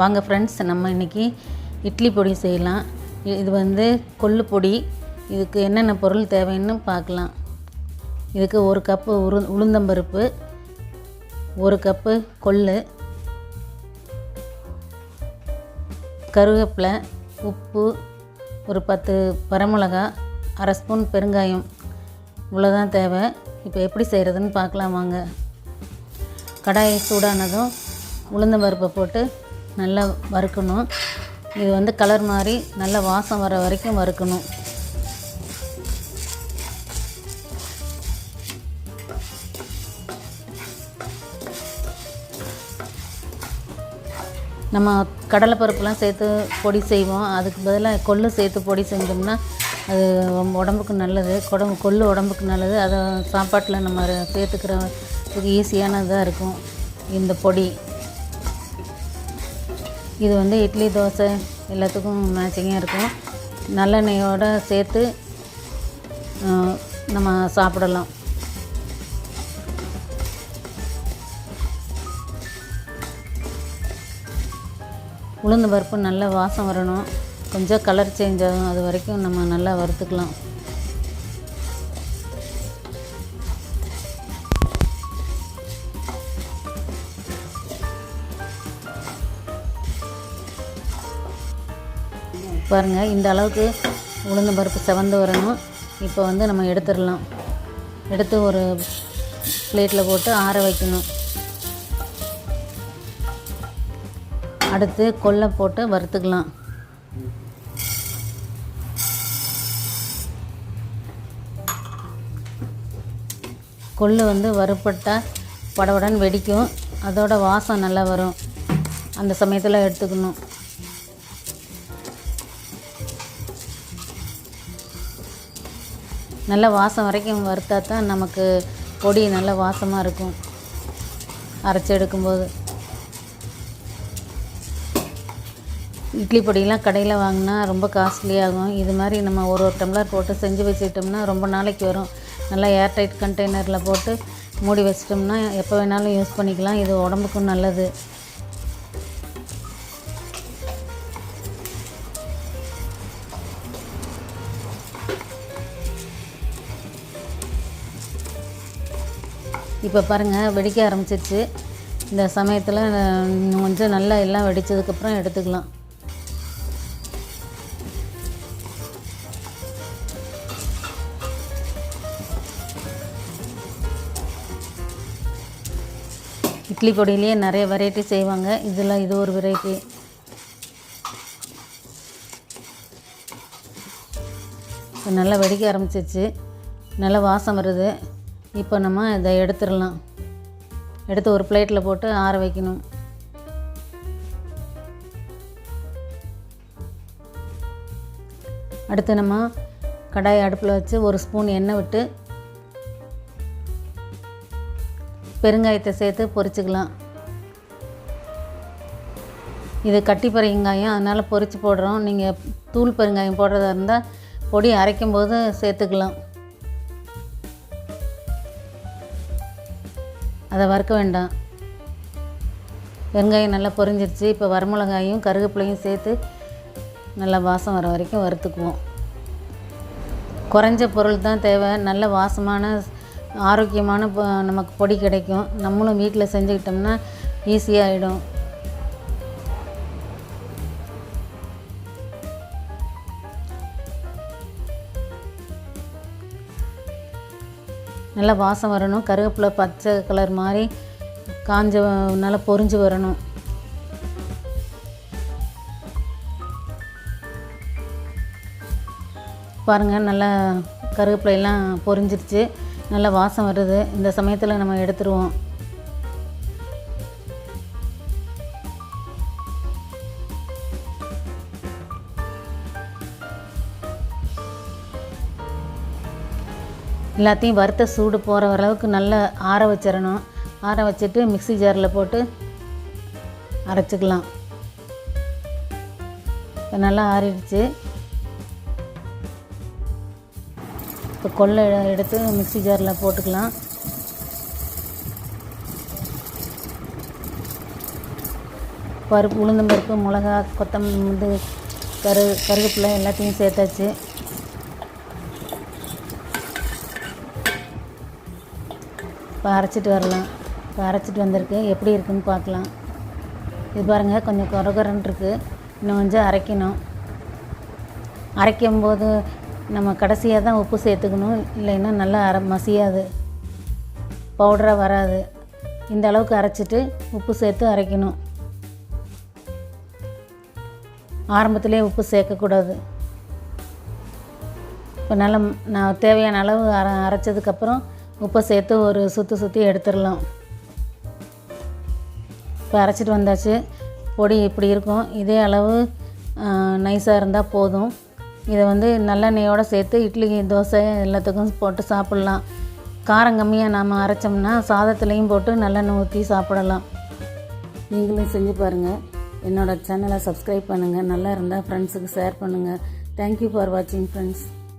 வாங்க ஃப்ரெண்ட்ஸ், நம்ம இன்றைக்கி இட்லி பொடி செய்யலாம். இது வந்து கொள்ளு பொடி. இதுக்கு என்னென்ன பொருள் தேவைன்னு பார்க்கலாம். இதுக்கு 1 கப்பு உளுந்தம்பருப்பு, 1 கப்பு கொள்ளு, கருவேப்பிலை, உப்பு, ஒரு 10 வரமிளகா, 1/2 ஸ்பூன் பெருங்காயம், இவ்வளோதான் தேவை. இப்போ எப்படி செய்கிறதுன்னு பார்க்கலாம் வாங்க. கடாய் சூடானதும் உளுந்தம்பருப்பை போட்டு நல்லா வறுக்கணும். இது வந்து கலர் மாதிரி நல்லா வாசம் வர வரைக்கும் வறுக்கணும். நம்ம கடலைப்பருப்புலாம் சேர்த்து பொடி செய்வோம். அதுக்கு பதிலாக கொள்ளு சேர்த்து பொடி செஞ்சோம்னா அது உடம்புக்கு நல்லது. கொள்ளு உடம்புக்கு நல்லது. அதை சாப்பாட்டில் நம்ம சேர்த்துக்கிறதுக்கு ஈஸியானதாக இருக்கும் இந்த பொடி. இது வந்து இட்லி, தோசை எல்லாத்துக்கும் மேட்சிங்காக இருக்கும். நல்லெண்ணெயோடு சேர்த்து நம்ம சாப்பிடலாம். உளுந்து பருப்பு நல்லா வாசம் வரணும். கொஞ்சம் கலர் சேஞ்ச் ஆகும். அது வரைக்கும் நம்ம நல்லா வறுத்துக்கலாம். பாருங்கள், இந்த அளவுக்கு உளுந்து பருப்பு செவந்து வரணும். இப்போ வந்து நம்ம எடுத்துடலாம். எடுத்து ஒரு பிளேட்டில் போட்டு ஆற வைக்கணும். அடுத்து கொள்ளை போட்டு வறுத்துக்கலாம். கொள்ளு வந்து வறுப்பட்டால் படபடன்னு வெடிக்கும். அதோட வாசம் நல்லா வரும். அந்த சமயத்தில் எடுத்துக்கணும். நல்ல வாசம் வரைக்கும் வறுத்தா தான் நமக்கு பொடி நல்ல வாசமாக இருக்கும் அரைச்சி எடுக்கும்போது. இட்லி பொடியெலாம் கடையில் வாங்கினா ரொம்ப காஸ்ட்லியாகும். இது மாதிரி நம்ம ஒரு டம்ளர் போட்டு செஞ்சு வச்சுக்கிட்டோம்னா ரொம்ப நாளைக்கு வரும். நல்லா ஏர்டைட் கண்டெய்னரில் போட்டு மூடி வச்சிட்டோம்னா எப்போ வேணாலும் யூஸ் பண்ணிக்கலாம். இது உடம்புக்கும் நல்லது. இப்போ பாருங்கள், வெடிக்க ஆரம்பிச்சிருச்சு. இந்த சமயத்தில் கொஞ்சம் நல்லா எல்லாம் வெடித்ததுக்கப்புறம் எடுத்துக்கலாம். இட்லி பொடியிலேயே நிறைய வெரைட்டி செய்வாங்க. இது ஒரு வெரைட்டி. இப்போ நல்லா வெடிக்க ஆரம்பிச்சிருச்சு. நல்லா வாசம் வருது. இப்போ நம்ம இதை எடுத்துடலாம். எடுத்து ஒரு பிளேட்டில் போட்டு ஆற வைக்கணும். அடுத்து நம்ம கடாய் அடுப்பில் வச்சு 1 ஸ்பூன் எண்ணெய் விட்டு பெருங்காயத்தை சேர்த்து பொரிச்சுக்கலாம். இது கட்டி பெருங்காயம், அதனால் பொரித்து போடுறோம். நீங்கள் தூள் பெருங்காயம் போடுறதா இருந்தால் பொடி அரைக்கும் போது சேர்த்துக்கலாம். அதை வறுக்க வேண்டாம். வெங்காயம் நல்லா பொரிஞ்சிருச்சு. இப்போ வரமிளகாயும் கருவேப்பிலையும் சேர்த்து நல்லா வாசம் வர வரைக்கும் வறுத்துக்குவோம். குறைஞ்ச பொருள் தான் தேவை. நல்ல வாசமான ஆரோக்கியமான நமக்கு பொடி கிடைக்கும். நம்மளும் வீட்டில் செஞ்சுக்கிட்டோம்னா ஈஸியாகிடும். நல்லா வாசம் வரணும். கருவேப்பிலை பச்சை கலர் மாதிரி காஞ்ச நல்லா பொரிஞ்சு வரணும். பாருங்கள், நல்லா கருவேப்பிலையெல்லாம் பொரிஞ்சிருச்சு. நல்லா வாசம் வருது. இந்த சமயத்தில் நம்ம எடுத்துருவோம். எல்லாத்தையும் வறுத்த சூடு போகிற அளவுக்கு நல்லா ஆற வச்சிடணும். ஆற வச்சுட்டு மிக்ஸி ஜாரில் போட்டு அரைச்சிக்கலாம். இப்போ நல்லா ஆறிடுச்சு. இப்போ கொள்ளை எடுத்து மிக்ஸி ஜாரில் போட்டுக்கலாம். பருப்பு, உளுந்தம் பருப்பு, மிளகா, கொத்தமல்லி, கருவேப்பிலை எல்லாத்தையும் சேர்த்தாச்சு. இப்போ அரைச்சிட்டு வரலாம். இப்போ அரைச்சிட்டு வந்திருக்கு, எப்படி இருக்குன்னு பார்க்கலாம். இது பாருங்கள், கொஞ்சம் கொரகொரன்னு இருக்குது. இன்னும் கொஞ்சம் அரைக்கணும். அரைக்கும்போது நம்ம கடைசியாக தான் உப்பு சேர்த்துக்கணும், இல்லைன்னா நல்லா மசியாது, பவுடராக வராது. இந்த அளவுக்கு அரைச்சிட்டு உப்பு சேர்த்து அரைக்கணும். ஆரம்பத்திலே உப்பு சேர்க்கக்கூடாது. இப்போ நல்லா நான் தேவையான அளவு அரைச்சதுக்கப்புறம் உப்பை சேர்த்து ஒரு சுற்றி எடுத்துடலாம். இப்போ அரைச்சிட்டு வந்தாச்சு. பொடி இப்படி இருக்கும். இதே அளவு நைஸாக இருந்தால் போதும். இதை வந்து நல்லெண்ணெயோடு சேர்த்து இட்லி, தோசை எல்லாத்துக்கும் போட்டு சாப்பிட்லாம். காரம் கம்மியாக நாம் அரைச்சோம்னா சாதத்துலேயும் போட்டு நல்லெண்ணெய் ஊற்றி சாப்பிடலாம். நீங்களும் செஞ்சு பாருங்கள். என்னோடய சேனலை சப்ஸ்கிரைப் பண்ணுங்கள். நல்லா இருந்தால் ஃப்ரெண்ட்ஸுக்கு ஷேர் பண்ணுங்கள். தேங்க்யூ ஃபார் வாட்சிங் ஃப்ரெண்ட்ஸ்.